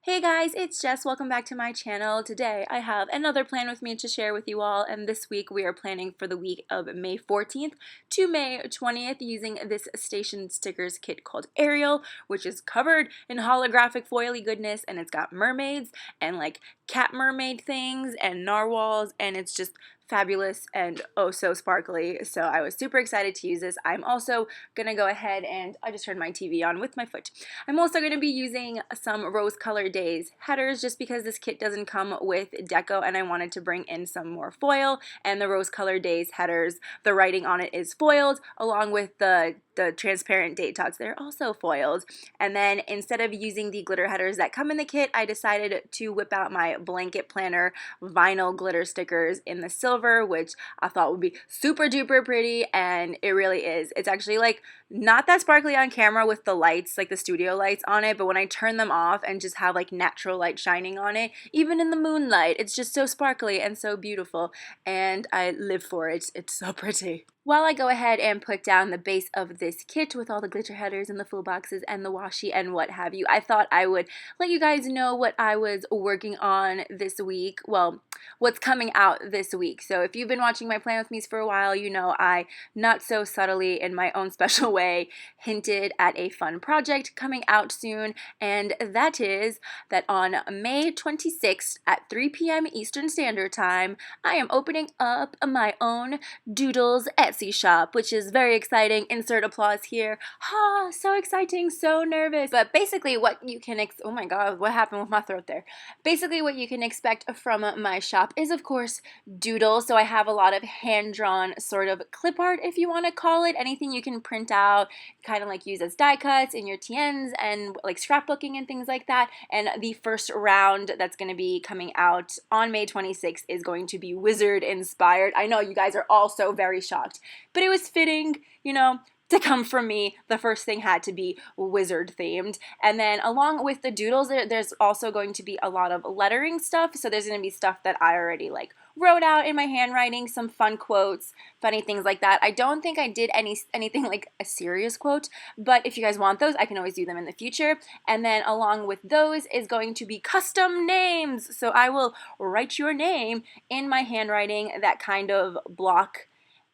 Hey guys, it's Jess. Welcome back to my channel. Today I have another plan with me to share with you all, and this week we are planning for the week of May 14th to May 20th using this StationStickers kit called Ariel, which is covered in holographic foily goodness, and it's got mermaids and like cat mermaid things and narwhals, and it's just fabulous and oh so sparkly. So I was super excited to use this. I'm also gonna go ahead and I just turned my TV on with my foot. I'm also going to be using some Rose Color Days headers just because this kit doesn't come with deco and I wanted to bring in some more foil, and the Rose Color Days headers, the writing on it is foiled along with the transparent date dots. They're also foiled. And then instead of using the glitter headers that come in the kit, I decided to whip out my blanket planner vinyl glitter stickers in the silver, which I thought would be super duper pretty, and it really is. It's actually like not that sparkly on camera with the lights, like the studio lights on it, but when I turn them off and just have like natural light shining on it, even in the moonlight, it's just so sparkly and so beautiful, and I live for it. It's so pretty. While I go ahead and put down the base of this kit with all the glitter headers and the full boxes and the washi and what have you, I thought I would let you guys know what I was working on this week. Well, what's coming out this week. So if you've been watching my Plan With Me's for a while, you know I not so subtly in my own special way hinted at a fun project coming out soon, and that is that on May 26th at 3 p.m. Eastern Standard Time, I am opening up my own Doodles Etsy shop, which is very exciting. Insert applause here. Ah, so exciting, so nervous. But basically what you can oh my god, what happened with my throat there? Basically what you can expect from my shop is of course doodles. So I have a lot of hand-drawn sort of clip art, if you want to call it, anything you can print out, kind of like use as die cuts in your TNs and like scrapbooking and things like that. And the first round that's going to be coming out on May 26th is going to be wizard inspired. I know you guys are all so very shocked, but it was fitting, you know, to come from me. The first thing had to be wizard themed. And then along with the doodles, there's also going to be a lot of lettering stuff. So there's going to be stuff that I already like wrote out in my handwriting, some fun quotes, funny things like that. I don't think I did anything like a serious quote, but if you guys want those, I can always do them in the future. And then along with those is going to be custom names. So I will write your name in my handwriting, that kind of block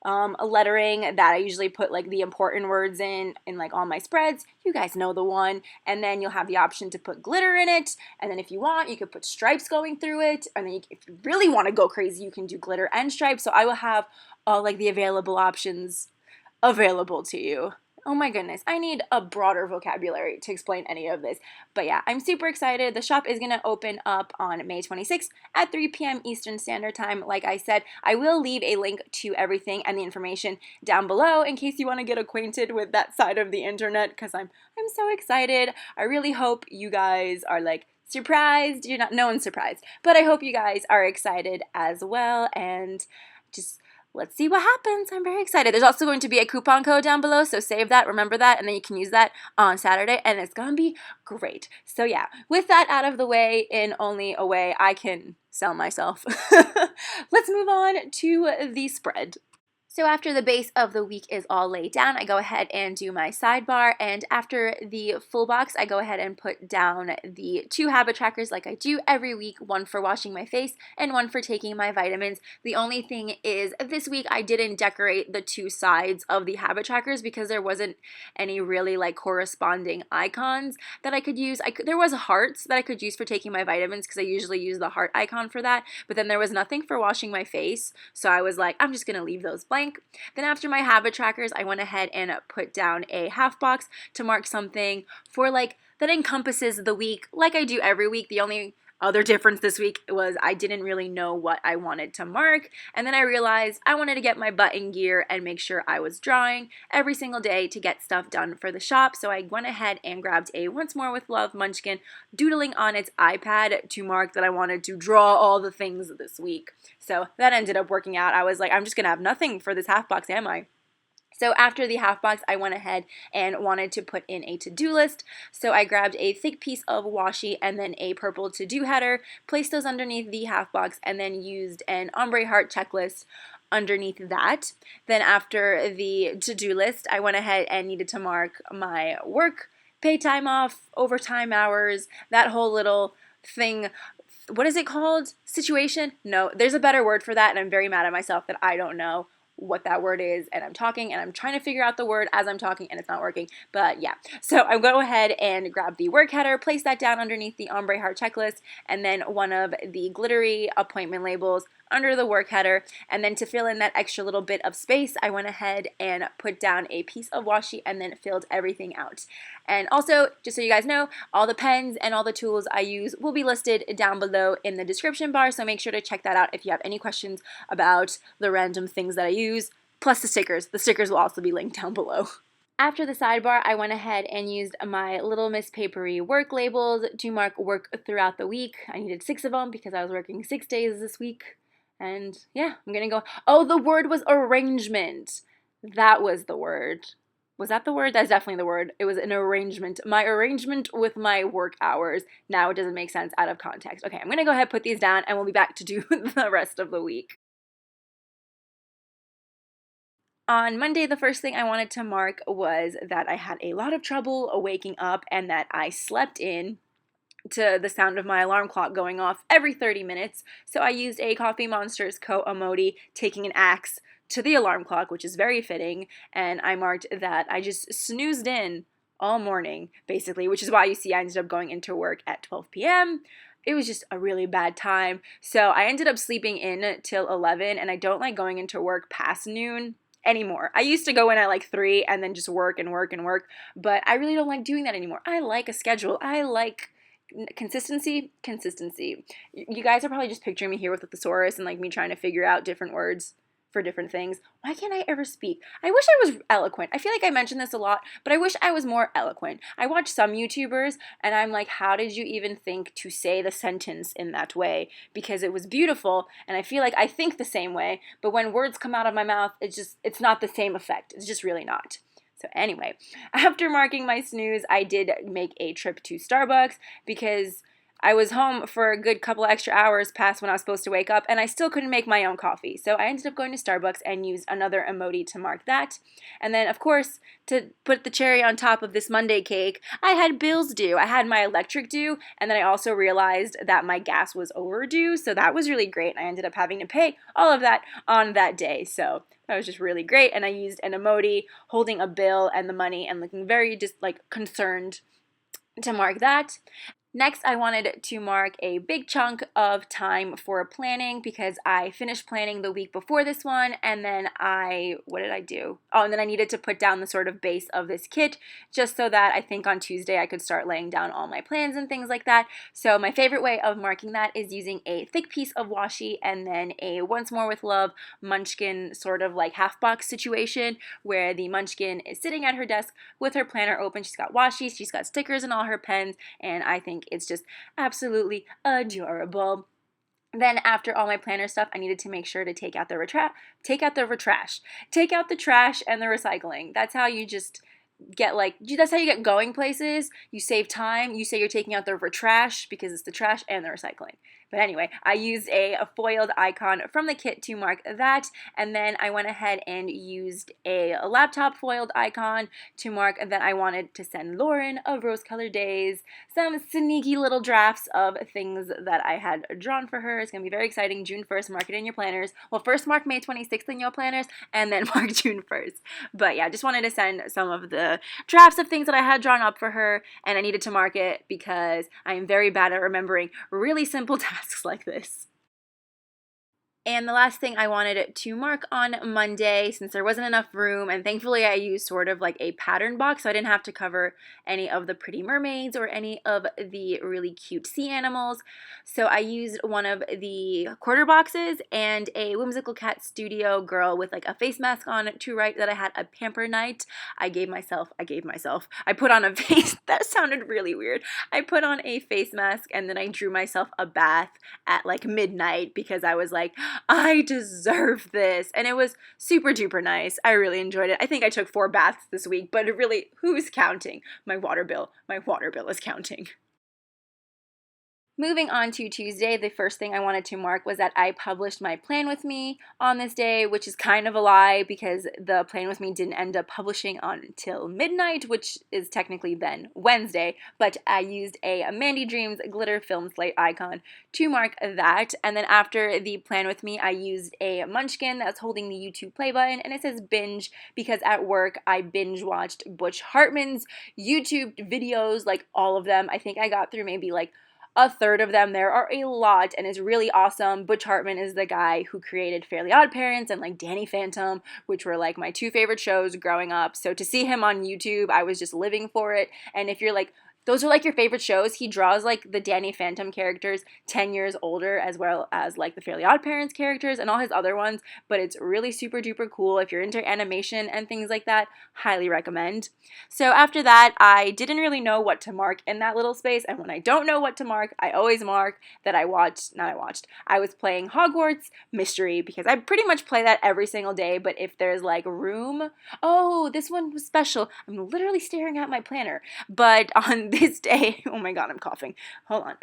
lettering that I usually put like the important words in like all my spreads. You guys know the one. And then you'll have the option to put glitter in it, and then if you want, you could put stripes going through it, and then if you really want to go crazy, you can do glitter and stripes. So I will have all like the available options available to you. Oh my goodness, I need a broader vocabulary to explain any of this. But yeah, I'm super excited. The shop is going to open up on May 26th at 3 p.m. Eastern Standard Time. Like I said, I will leave a link to everything and the information down below in case you want to get acquainted with that side of the internet, because I'm so excited. I really hope you guys are like surprised. You're not, no one's surprised, but I hope you guys are excited as well, and just let's see what happens. I'm very excited. There's also going to be a coupon code down below, so save that, remember that, and then you can use that on Saturday, and it's gonna be great. So yeah, with that out of the way, in only a way I can sell myself, let's move on to the spread. So after the base of the week is all laid down, I go ahead and do my sidebar, and after the full box, I go ahead and put down the 2 habit trackers like I do every week, one for washing my face and one for taking my vitamins. The only thing is this week I didn't decorate the 2 sides of the habit trackers because there wasn't any really like corresponding icons that I could use. There was hearts that I could use for taking my vitamins because I usually use the heart icon for that, but then there was nothing for washing my face, so I was like, I'm just gonna leave those blank. Then after my habit trackers, I went ahead and put down a half box to mark something for like that encompasses the week like I do every week. The only other difference this week was I didn't really know what I wanted to mark, and then I realized I wanted to get my butt in gear and make sure I was drawing every single day to get stuff done for the shop. So I went ahead and grabbed a Once More with Love munchkin, doodling on its iPad to mark that I wanted to draw all the things this week. So that ended up working out. I was like, I'm just gonna have nothing for this half box, am I? So after the half box, I went ahead and wanted to put in a to-do list. So I grabbed a thick piece of washi and then a purple to-do header, placed those underneath the half box, and then used an ombre heart checklist underneath that. Then after the to-do list, I went ahead and needed to mark my work pay time off, overtime hours, that whole little thing. What is it called? Situation? No, there's a better word for that, and I'm very mad at myself that I don't know what that word is, and I'm talking and I'm trying to figure out the word as I'm talking and it's not working. But yeah, so I'm going to go ahead and grab the work header, place that down underneath the ombre heart checklist, and then one of the glittery appointment labels under the work header. And then to fill in that extra little bit of space, I went ahead and put down a piece of washi and then filled everything out. And also, just so you guys know, all the pens and all the tools I use will be listed down below in the description bar, so make sure to check that out if you have any questions about the random things that I use, plus the stickers. The stickers will also be linked down below. After the sidebar, I went ahead and used my Little Miss Papery work labels to mark work throughout the week. I needed 6 of them because I was working 6 days this week. And yeah, I'm gonna go. Oh, the word was arrangement. That was the word. Was that the word? That's definitely the word. It was an arrangement. My arrangement with my work hours. Now it doesn't make sense out of context. Okay, I'm gonna go ahead and put these down and we'll be back to do the rest of the week. On Monday, the first thing I wanted to mark was that I had a lot of trouble waking up and that I slept in to the sound of my alarm clock going off every 30 minutes. So I used a Coffee Monsters Co. emoji taking an axe to the alarm clock, which is very fitting, and I marked that I just snoozed in all morning, basically, which is why you see I ended up going into work at 12 p.m. It was just a really bad time. So I ended up sleeping in till 11, and I don't like going into work past noon anymore. I used to go in at like 3 and then just work and work and work, but I really don't like doing that anymore. I like a schedule. I like consistency. You guys are probably just picturing me here with a thesaurus and like me trying to figure out different words for different things. Why can't I ever speak? I wish I was eloquent. I feel like I mention this a lot, but I wish I was more eloquent. I watch some YouTubers and I'm like, how did you even think to say the sentence in that way? Because it was beautiful and I feel like I think the same way, but when words come out of my mouth, it's not the same effect. It's just really not. So anyway, after marking my snooze, I did make a trip to Starbucks because I was home for a good couple extra hours past when I was supposed to wake up, and I still couldn't make my own coffee. So I ended up going to Starbucks and used another emoji to mark that. And then, of course, to put the cherry on top of this Monday cake, I had bills due. I had my electric due, and then I also realized that my gas was overdue, so that was really great. I ended up having to pay all of that on that day, so that was just really great. And I used an emoji holding a bill and the money and looking very just like concerned to mark that. Next, I wanted to mark a big chunk of time for planning because I finished planning the week before this one, and then what did I do? Oh, and then I needed to put down the sort of base of this kit just so that I think on Tuesday I could start laying down all my plans and things like that. So my favorite way of marking that is using a thick piece of washi and then a Once More with Love munchkin sort of like half box situation where the munchkin is sitting at her desk with her planner open. She's got washi, she's got stickers and all her pens, and I think it's just absolutely adorable. Then after all my planner stuff, I needed to make sure to take out the trash and the recycling. That's how you just get that's how you get going places. You save time. You say you're taking out the trash because it's the trash and the recycling. But anyway, I used a foiled icon from the kit to mark that, and then I went ahead and used a laptop foiled icon to mark that I wanted to send Lauren of Rose Colored Days some sneaky little drafts of things that I had drawn for her. It's going to be very exciting. June 1st, mark it in your planners. Well, first mark May 26th in your planners, and then mark June 1st. But yeah, just wanted to send some of the drafts of things that I had drawn up for her, and I needed to mark it because I am very bad at remembering really simple tasks like this. And the last thing I wanted to mark on Monday, since there wasn't enough room, and thankfully I used sort of like a pattern box, so I didn't have to cover any of the pretty mermaids or any of the really cute sea animals. So I used one of the quarter boxes and a Whimsical Cat Studio girl with like a face mask on to write that I had a pamper night. I put on a face, that sounded really weird. I put on a face mask and then I drew myself a bath at like midnight because I was like, I deserve this. And it was super duper nice. I really enjoyed it. I think I took 4 baths this week, but who's counting? My water bill is counting. Moving on to Tuesday, the first thing I wanted to mark was that I published my plan with me on this day, which is kind of a lie because the plan with me didn't end up publishing until midnight, which is technically then Wednesday, but I used a Mandy Dreams glitter film slate icon to mark that. And then after the plan with me, I used a munchkin that's holding the YouTube play button, and it says binge because at work I binge watched Butch Hartman's YouTube videos, like all of them. I think I got through maybe like a third of them. There are a lot, and it's really awesome. Butch Hartman is the guy who created Fairly Odd Parents and like Danny Phantom, which were like my two favorite shows growing up. So to see him on YouTube, I was just living for it. And if you're like, those are like your favorite shows, he draws like the Danny Phantom characters 10 years older as well as like the Fairly Odd Parents characters and all his other ones, but it's really super duper cool. If you're into animation and things like that, highly recommend. So after that, I didn't really know what to mark in that little space, and when I don't know what to mark, I always mark that I was playing Hogwarts Mystery because I pretty much play that every single day, but if there's like room, oh, this one was special. I'm literally staring at my planner, but on this day, oh my god, I'm coughing. Hold on.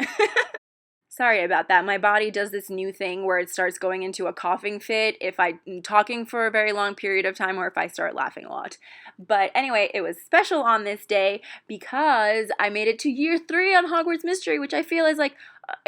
Sorry about that. My body does this new thing where it starts going into a coughing fit if I'm talking for a very long period of time or if I start laughing a lot. But anyway, it was special on this day because I made it to year 3 on Hogwarts Mystery, which I feel is like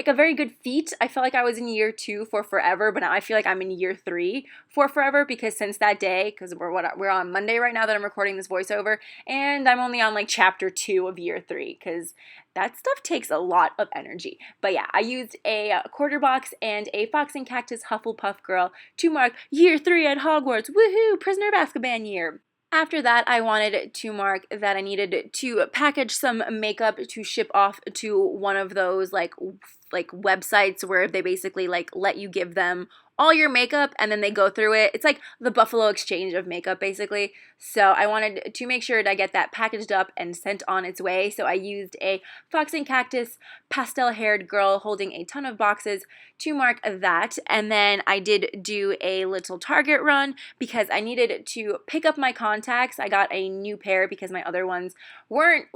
a very good feat. I felt like I was in year 2 for forever, but now I feel like I'm in year 3 for forever because since that day, because we're on Monday right now that I'm recording this voiceover, and I'm only on like chapter 2 of year 3 because that stuff takes a lot of energy. But yeah, I used a quarter box and a Fox and Cactus Hufflepuff girl to mark year 3 at Hogwarts. Woohoo! Prisoner of Azkaban year. After that, I wanted to mark that I needed to package some makeup to ship off to one of those like websites where they basically like let you give them all your makeup and then they go through it. It's like the Buffalo Exchange of makeup basically. So I wanted to make sure that I get that packaged up and sent on its way. So I used a Fox and Cactus pastel haired girl holding a ton of boxes to mark that. And then I did do a little Target run because I needed to pick up my contacts. I got a new pair because my other ones weren't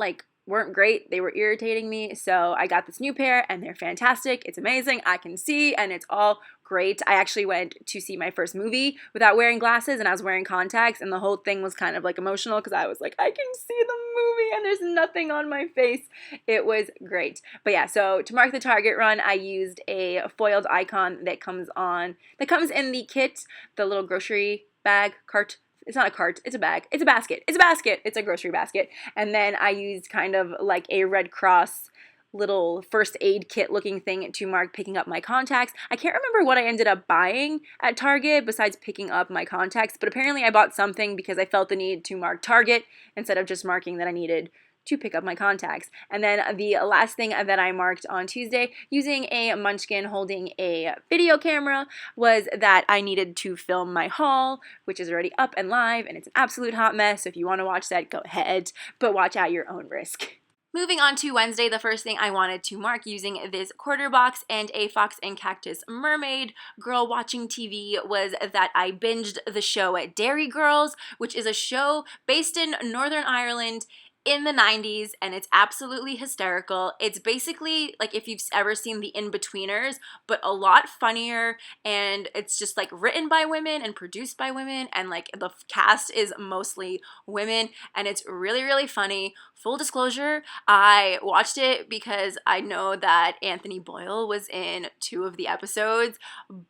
great. They were irritating me. So I got this new pair and they're fantastic. It's amazing. I can see and it's all great. I actually went to see my first movie without wearing glasses and I was wearing contacts and the whole thing was kind of like emotional because I was like, I can see the movie and there's nothing on my face. It was great. But yeah, so to mark the Target run, I used a foiled icon that comes in the kit, the little grocery bag cart. It's not a cart, it's a bag. It's a basket. It's a basket. It's a grocery basket. And then I used kind of like a Red Cross little first aid kit looking thing to mark picking up my contacts. I can't remember what I ended up buying at Target besides picking up my contacts, but apparently I bought something because I felt the need to mark Target instead of just marking that I needed to pick up my contacts. And then the last thing that I marked on Tuesday using a munchkin holding a video camera was that I needed to film my haul, which is already up and live and it's an absolute hot mess. So if you want to watch that, go ahead, but watch at your own risk. Moving on to Wednesday, the first thing I wanted to mark using this quarter box and a Fox and Cactus mermaid girl watching TV was that I binged the show Dairy Girls, which is a show based in Northern Ireland in the 90s, and it's absolutely hysterical. It's basically like if you've ever seen The In-Betweeners, but a lot funnier, and it's just like written by women and produced by women, and like the cast is mostly women, and it's really, really funny. Full disclosure, I watched it because I know that Anthony Boyle was in 2 of the episodes,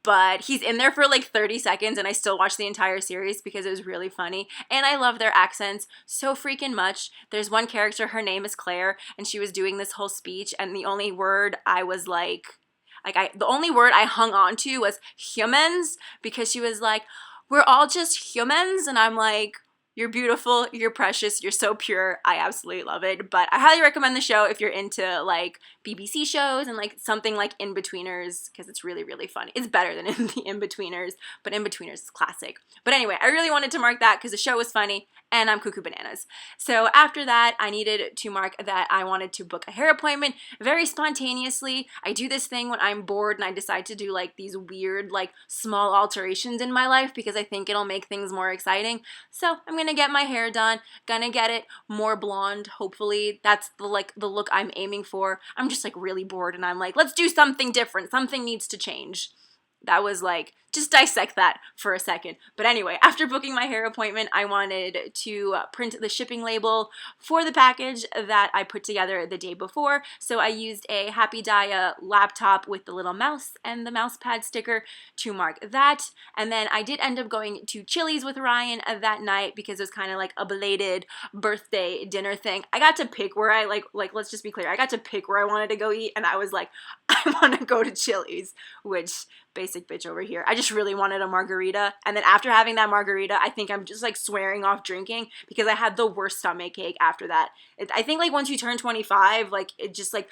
but he's in there for like 30 seconds, and I still watched the entire series because it was really funny, and I love their accents so freaking much. There's one character, her name is Claire, and she was doing this whole speech, and the only word I was the only word I hung on to was humans, because she was like, we're all just humans, and I'm like, you're beautiful, you're precious, you're so pure. I absolutely love it. But I highly recommend the show if you're into like BBC shows and like something like In-Betweeners, because it's really, really funny. It's better than in the In-Betweeners, but In-Betweeners is classic. But anyway, I really wanted to mark that because the show was funny and I'm cuckoo bananas. So after that, I needed to mark that I wanted to book a hair appointment very spontaneously. I do this thing when I'm bored and I decide to do like these weird like small alterations in my life because I think it'll make things more exciting. So I'm gonna get my hair done, gonna get it more blonde, hopefully. That's the look I'm aiming for. I'm just like really bored and I'm like, let's do something different. Something needs to change. That was like, just dissect that for a second. But anyway, after booking my hair appointment, I wanted to print the shipping label for the package that I put together the day before. So I used a Happy Dia laptop with the little mouse and the mouse pad sticker to mark that. And then I did end up going to Chili's with Ryan that night because it was kind of like a belated birthday dinner thing. I got to pick where I like let's just be clear, I got to pick where I wanted to go eat, and I was like, I want to go to Chili's, which basic bitch over here. I just really wanted a margarita, and then after having that margarita, I think I'm just like swearing off drinking because I had the worst stomach ache after that. I think like once you turn 25, like it just like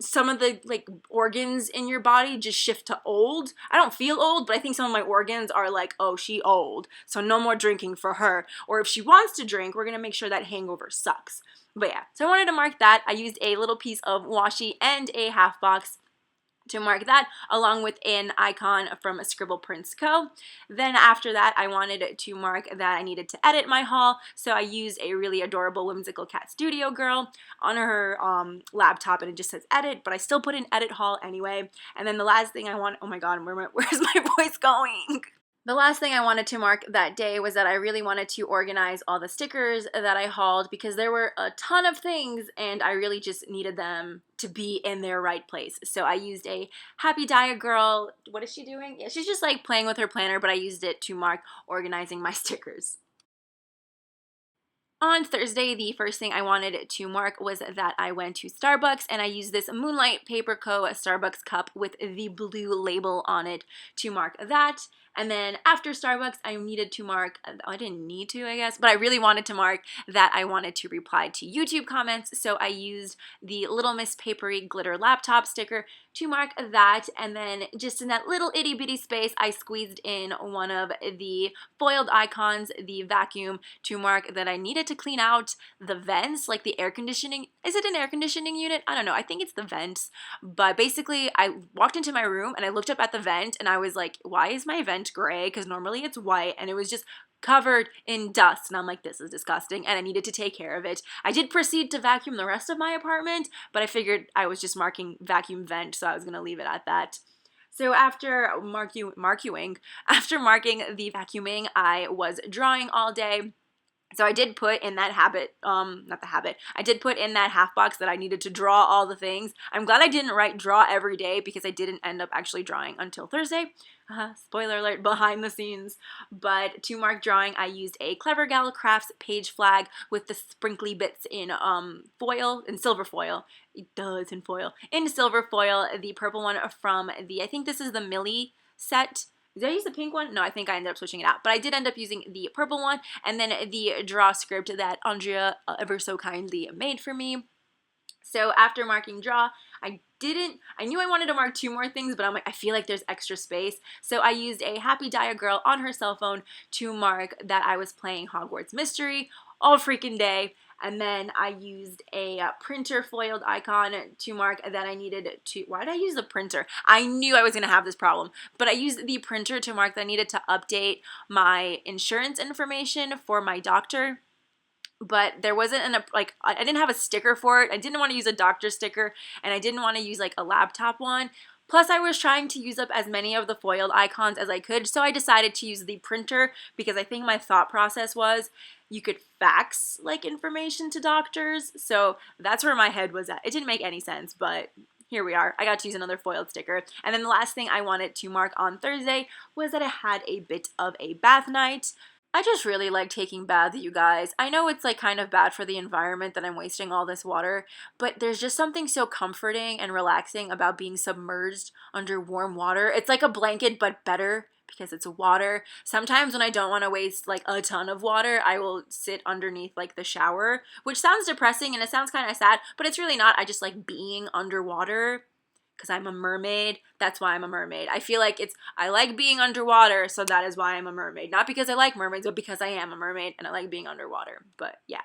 some of the like organs in your body just shift to old. I don't feel old, but I think some of my organs are like, oh, she old, so no more drinking for her. Or if she wants to drink, we're gonna make sure that hangover sucks. But yeah, so I wanted to mark that. I used a little piece of washi and a half box to mark that, along with an icon from ScribblePrintsCo. Then after that, I wanted to mark that I needed to edit my haul, so I used a really adorable whimsical cat studio girl on her laptop, and it just says edit, but I still put in edit haul anyway. And then the last thing I want, oh my god, where's my voice going? The last thing I wanted to mark that day was that I really wanted to organize all the stickers that I hauled because there were a ton of things and I really just needed them to be in their right place. So I used a Happy Dia girl. What is she doing? Yeah, she's just like playing with her planner, but I used it to mark organizing my stickers. On Thursday, the first thing I wanted to mark was that I went to Starbucks and I used this Moonlight Paper Co. Starbucks cup with the blue label on it to mark that. And then after Starbucks, I needed to mark, I didn't need to, I guess, but I really wanted to mark that I wanted to reply to YouTube comments. So I used the Little Miss Papery Glitter Laptop sticker to mark that. And then just in that little itty bitty space, I squeezed in one of the foiled icons, the vacuum, to mark that I needed to clean out the vents, like the air conditioning. Is it an air conditioning unit? I don't know. I think it's the vents. But basically, I walked into my room and I looked up at the vent and I was like, why is my vent gray? Because normally it's white, and it was just covered in dust, and I'm like, this is disgusting, and I needed to take care of it. I did proceed to vacuum the rest of my apartment, but I figured I was just marking vacuum vent, so I was gonna leave it at that. So after marking the vacuuming, I was drawing all day. So I did put in that I did put in that half box that I needed to draw all the things. I'm glad I didn't write draw every day because I didn't end up actually drawing until Thursday. Spoiler alert, behind the scenes. But to mark drawing, I used a Clever Gal Crafts page flag with the sprinkly bits in foil, in silver foil. It's in foil. In silver foil, the purple one from I think this is the Millie set. Did I use the pink one? No, I think I ended up switching it out. But I did end up using the purple one, and then the draw script that Andrea ever so kindly made for me. So after marking draw, I knew I wanted to mark 2 more things, but I'm like, I feel like there's extra space. So I used a Happy Dia girl on her cell phone to mark that I was playing Hogwarts Mystery all freaking day. And then I used a printer foiled icon to mark that I needed to, why did I use the printer? I knew I was going to have this problem, but I used the printer to mark that I needed to update my insurance information for my doctor. But there wasn't I didn't have a sticker for it. I didn't want to use a doctor sticker, and I didn't want to use like a laptop one. Plus, I was trying to use up as many of the foiled icons as I could, so I decided to use the printer because I think my thought process was you could fax like information to doctors. So that's where my head was at. It didn't make any sense, but here we are. I got to use another foiled sticker. And then the last thing I wanted to mark on Thursday was that I had a bit of a bath night. I just really like taking baths, you guys. I know it's like kind of bad for the environment that I'm wasting all this water, but there's just something so comforting and relaxing about being submerged under warm water. It's like a blanket, but better because it's water. Sometimes when I don't want to waste like a ton of water, I will sit underneath like the shower, which sounds depressing and it sounds kind of sad, but it's really not. I just like being underwater. Because I'm a mermaid, that's why I'm a mermaid. I feel like I like being underwater, so that is why I'm a mermaid. Not because I like mermaids, but because I am a mermaid and I like being underwater. But yeah.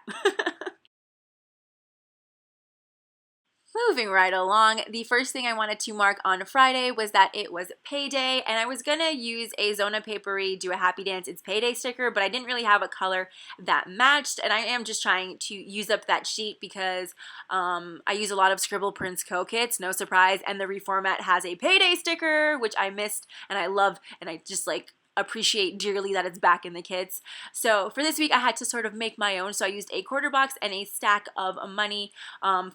Moving right along, the first thing I wanted to mark on Friday was that it was payday, and I was gonna use a Zona Papery Do a Happy Dance It's Payday sticker, but I didn't really have a color that matched, and I am just trying to use up that sheet because I use a lot of ScribblePrintsCo kits, no surprise, and the reformat has a payday sticker, which I missed, and I love, and I just like appreciate dearly that it's back in the kits. So for this week I had to sort of make my own, so I used a quarter box and a stack of money,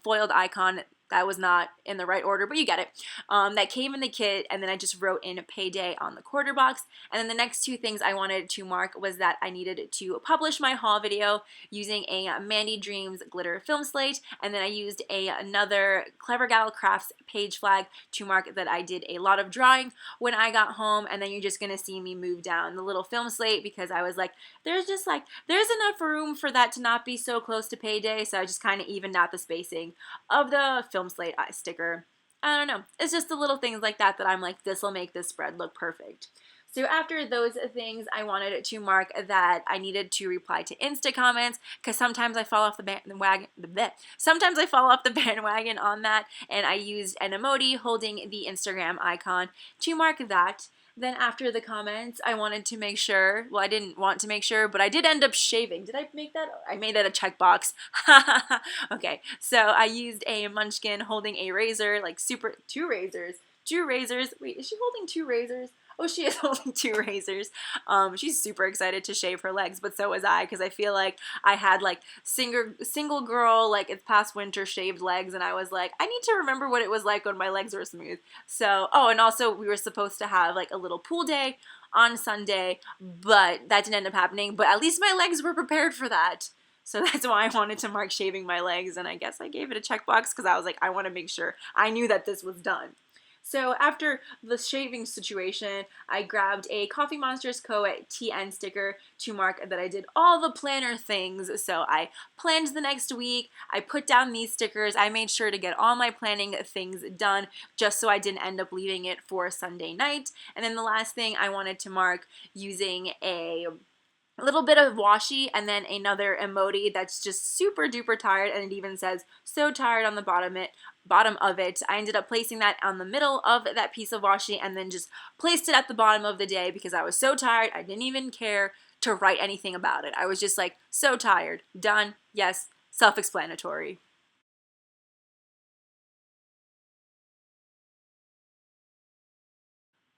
foiled icon. That was not in the right order, but you get it. That came in the kit, and then I just wrote in payday on the quarter box. And then the next two things I wanted to mark was that I needed to publish my haul video using a Mandy Dreams glitter film slate, and then I used another Clever Gal Crafts page flag to mark that I did a lot of drawing when I got home. And then you're just gonna see me move down the little film slate because I was like, there's enough room for that to not be so close to payday, so I just kind of evened out the spacing of the film slate eye sticker. I don't know. It's just the little things like that that I'm like, this will make this spread look perfect. So after those things, I wanted to mark that I needed to reply to Insta comments because sometimes I fall off the bandwagon. Sometimes I fall off the bandwagon on that, and I used an emoji holding the Instagram icon to mark that. Then after the comments, I wanted to make sure, well, I didn't want to make sure, but I did end up shaving. Did I make that? I made that a checkbox. Okay, so I used a munchkin holding a razor, like two razors. Wait, is she holding two razors? Oh, she is holding two razors. She's super excited to shave her legs, but so was I, because I feel like I had like single girl, like it's past winter shaved legs, and I was like, I need to remember what it was like when my legs were smooth. So, oh, and also we were supposed to have like a little pool day on Sunday, but that didn't end up happening, but at least my legs were prepared for that. So that's why I wanted to mark shaving my legs, and I guess I gave it a checkbox because I was like, I want to make sure I knew that this was done. So after the shaving situation, I grabbed a Coffee Monsters Co. TN sticker to mark that I did all the planner things. So I planned the next week, I put down these stickers, I made sure to get all my planning things done just so I didn't end up leaving it for Sunday night. And then the last thing I wanted to mark using a little bit of washi and then another emoji that's just super duper tired, and it even says so tired on the bottom of it. I ended up placing that on the middle of that piece of washi and then just placed it at the bottom of the day because I was so tired. I didn't even care to write anything about it. I was just like, so tired, done, yes, self-explanatory.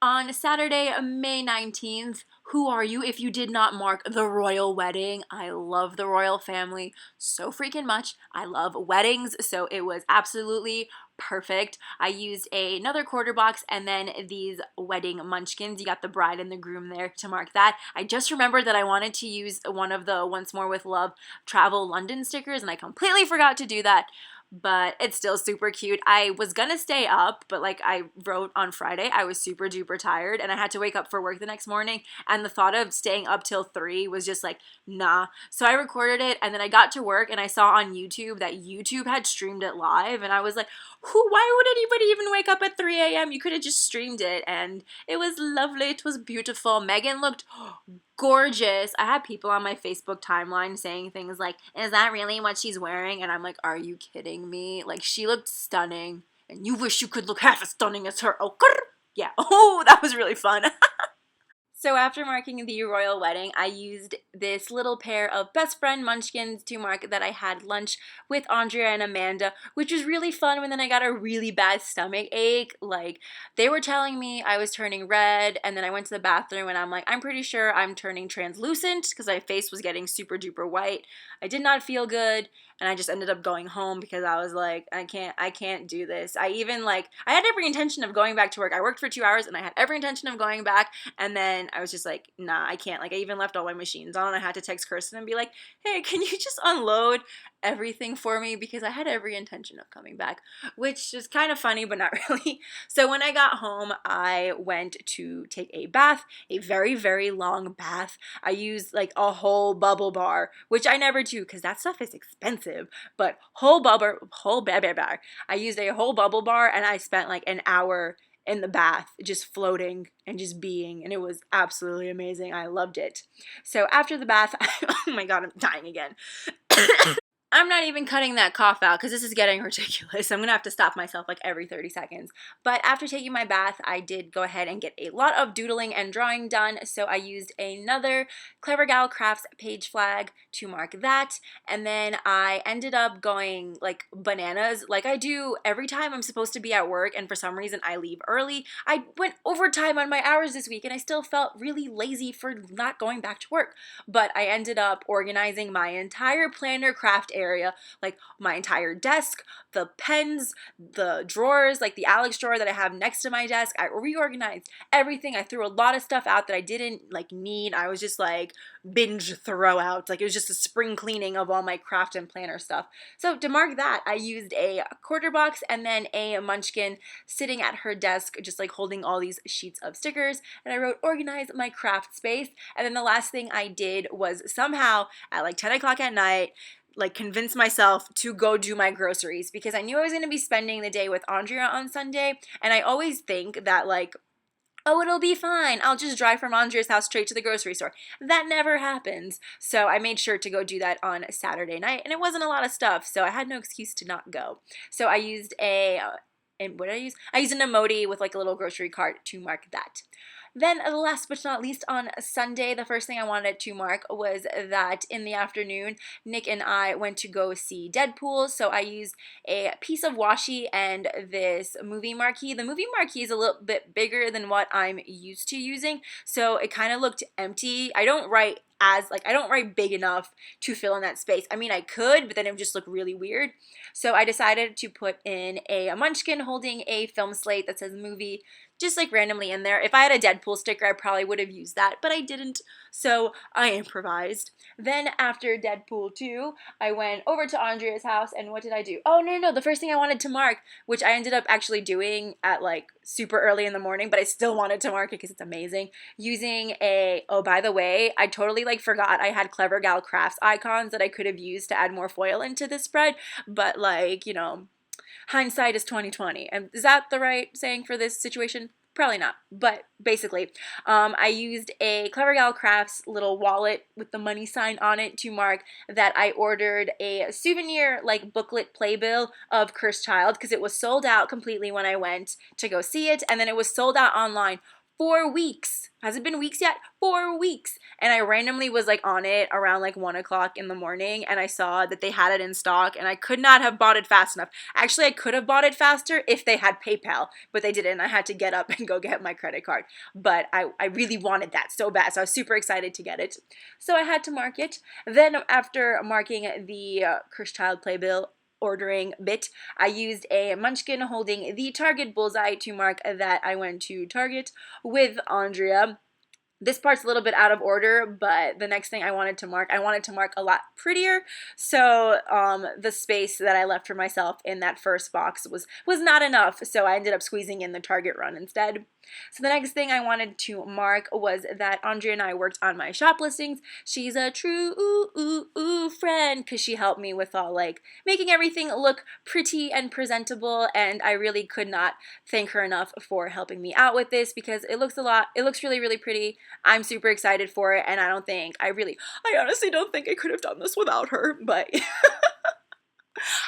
On Saturday, May 19th, who are you if you did not mark the royal wedding? I love the royal family so freaking much. I love weddings, so it was absolutely perfect. I used another quarter box and then these wedding munchkins. You got the bride and the groom there to mark that. I just remembered that I wanted to use one of the Once More with Love Travel London stickers, and I completely forgot to do that. But it's still super cute. I was gonna stay up, but like I wrote on Friday, I was super duper tired and I had to wake up for work the next morning, and the thought of staying up till 3 was just like, nah. So I recorded it, and then I got to work and I saw on YouTube that YouTube had streamed it live, and I was like, why would anybody even wake up at 3 a.m.? You could have just streamed it, and it was lovely. It was beautiful. Megan looked gorgeous. I had people on my Facebook timeline saying things like, is that really what she's wearing? And I'm like, are you kidding me? Like, she looked stunning, and you wish you could look half as stunning as her. Oh, yeah. Oh, that was really fun. So after marking the royal wedding, I used this little pair of best friend munchkins to mark that I had lunch with Andrea and Amanda, which was really fun. And then I got a really bad stomach ache. Like, they were telling me I was turning red, and then I went to the bathroom and I'm like, I'm pretty sure I'm turning translucent because my face was getting super duper white. I did not feel good, and I just ended up going home because I was like, I can't do this. I had every intention of going back to work. I worked for 2 hours and I had every intention of going back, and then I was just like, nah, I can't. Like, I even left all my machines on. I had to text Kirsten and be like, hey, can you just unload everything for me? Because I had every intention of coming back, which is kind of funny, but not really. So when I got home, I went to take a bath, a very, very long bath. I used like a whole bubble bar, which I never do because that stuff is expensive, but whole bubble bar. I used a whole bubble bar, and I spent like an hour in the bath just floating and just being, and it was absolutely amazing. I loved it. So after the bath, oh my god, I'm dying again. I'm not even cutting that cough out because this is getting ridiculous. I'm going to have to stop myself like every 30 seconds. But after taking my bath, I did go ahead and get a lot of doodling and drawing done. So I used another Clever Gal Crafts page flag to mark that. And then I ended up going like bananas like I do every time I'm supposed to be at work and for some reason I leave early. I went overtime on my hours this week and I still felt really lazy for not going back to work. But I ended up organizing my entire planner craft area, like my entire desk, the pens, the drawers, like the Alex drawer that I have next to my desk. I reorganized everything. I threw a lot of stuff out that I didn't like need. I was just like binge throw out. Like it was just a spring cleaning of all my craft and planner stuff. So to mark that, I used a quarter box and then a munchkin sitting at her desk, just like holding all these sheets of stickers. And I wrote organize my craft space. And then the last thing I did was somehow at like 10 o'clock at night, like convince myself to go do my groceries because I knew I was going to be spending the day with Andrea on Sunday. And I always think that like, oh, it'll be fine. I'll just drive from Andrea's house straight to the grocery store. That never happens. So I made sure to go do that on Saturday night, and it wasn't a lot of stuff, so I had no excuse to not go. So I used and what did I use? I used an emoji with like a little grocery cart to mark that. Then last but not least, on Sunday, the first thing I wanted to mark was that in the afternoon, Nick and I went to go see Deadpool. So I used a piece of washi and this movie marquee. The movie marquee is a little bit bigger than what I'm used to using, so it kind of looked empty. I don't write big enough to fill in that space. I mean, I could, but then it would just look really weird. So I decided to put in a munchkin holding a film slate that says movie, just like randomly in there. If I had a Deadpool sticker, I probably would have used that, but I didn't, so I improvised. Then after Deadpool 2, I went over to Andrea's house, and what did I do? Oh, no, the first thing I wanted to mark, which I ended up actually doing at like super early in the morning, but I still wanted to mark it because it's amazing, using oh, by the way, I totally like forgot I had Clever Gal Crafts icons that I could have used to add more foil into this spread, but like, you know, hindsight is 2020. And is that the right saying for this situation? Probably not, but basically, I used a Clever Gal Crafts little wallet with the money sign on it to mark that I ordered a souvenir like booklet playbill of Cursed Child because it was sold out completely when I went to go see it, and then it was sold out online 4 weeks. Has it been weeks yet? 4 weeks. And I randomly was like on it around like 1 o'clock in the morning, and I saw that they had it in stock, and I could not have bought it fast enough. Actually, I could have bought it faster if they had PayPal, but they didn't. I had to get up and go get my credit card. But I really wanted that so bad, so I was super excited to get it. So I had to mark it. Then after marking the Cursed Child playbill ordering bit, I used a munchkin holding the Target bullseye to mark that I went to Target with Andrea. This part's a little bit out of order, but the next thing I wanted to mark a lot prettier. So the space that I left for myself in that first box was not enough, so I ended up squeezing in the Target run instead. So the next thing I wanted to mark was that Andrea and I worked on my shop listings. She's a true friend because she helped me with all like making everything look pretty and presentable, and I really could not thank her enough for helping me out with this because it looks really, really pretty. I'm super excited for it, and I honestly don't think I could have done this without her, but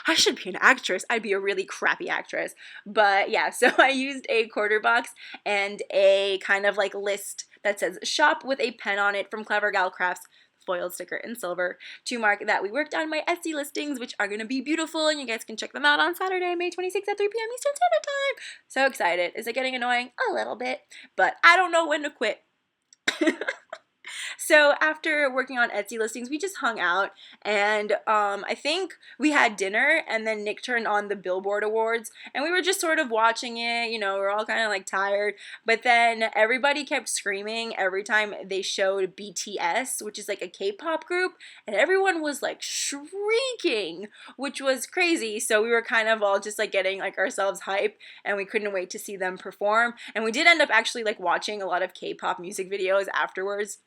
I should be an actress. I'd be a really crappy actress. But yeah, so I used a quarter box and a kind of like list that says shop with a pen on it from Clever Gal Crafts, foiled sticker in silver, to mark that we worked on my Etsy listings, which are going to be beautiful, and you guys can check them out on Saturday, May 26th at 3 p.m. Eastern Standard Time. So excited. Is it getting annoying? A little bit, but I don't know when to quit. So after working on Etsy listings, we just hung out, and I think we had dinner, and then Nick turned on the Billboard Awards, and we were just sort of watching it. You know, we were all kind of like tired, but then everybody kept screaming every time they showed BTS, which is like a K-pop group, and everyone was like shrieking, which was crazy. So we were kind of all just like getting like ourselves hype, and we couldn't wait to see them perform. And we did end up actually like watching a lot of K-pop music videos afterwards.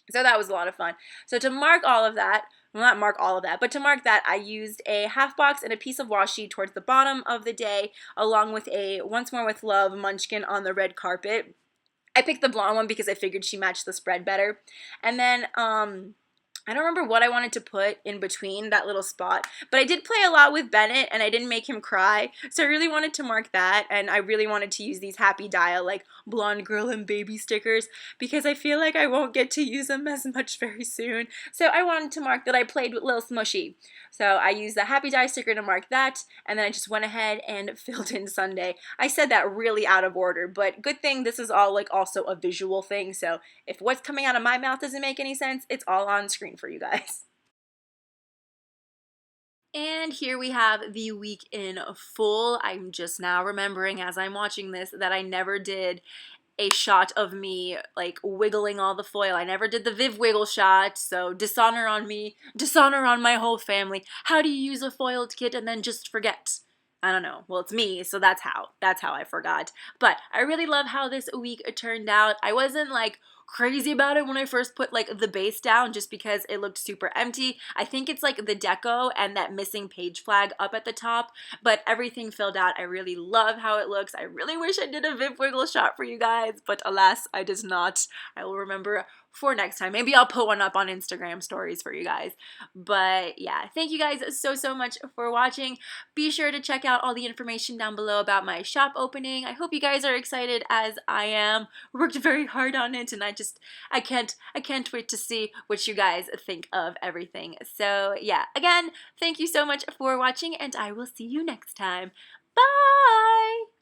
So that was a lot of fun. So to mark all of that, well, not mark all of that, but to mark that, I used a half box and a piece of washi towards the bottom of the day, along with a Once More With Love munchkin on the red carpet. I picked the blonde one because I figured she matched the spread better. And then I don't remember what I wanted to put in between that little spot, but I did play a lot with Bennett and I didn't make him cry, so I really wanted to mark that, and I really wanted to use these Happy Dial like blonde girl and baby stickers because I feel like I won't get to use them as much very soon, so I wanted to mark that I played with Lil Smushy. So I used the Happy Die sticker to mark that, and then I just went ahead and filled in Sunday. I said that really out of order, but good thing this is all like also a visual thing, so if what's coming out of my mouth doesn't make any sense, it's all on screen for you guys. And here we have the week in full. I'm just now remembering as I'm watching this that I never did a shot of me like wiggling all the foil. I never did the Viv wiggle shot, so dishonor on me, dishonor on my whole family. How do you use a foiled kit and then just forget? I don't know. Well, it's me, so that's how I forgot. But I really love how this week turned out. I wasn't like crazy about it when I first put like the base down just because it looked super empty. I think it's like the deco and that missing page flag up at the top, but everything filled out. I really love how it looks. I really wish I did a Viv wiggle shot for you guys, but alas, I did not. I will remember for next time. Maybe I'll put one up on Instagram stories for you guys. But yeah, thank you guys so much for watching. Be sure to check out all the information down below about my shop opening. I hope you guys are excited as I am. Worked very hard on it, and I can't wait to see what you guys think of everything. So yeah, again, thank you so much for watching, and I will see you next time. Bye!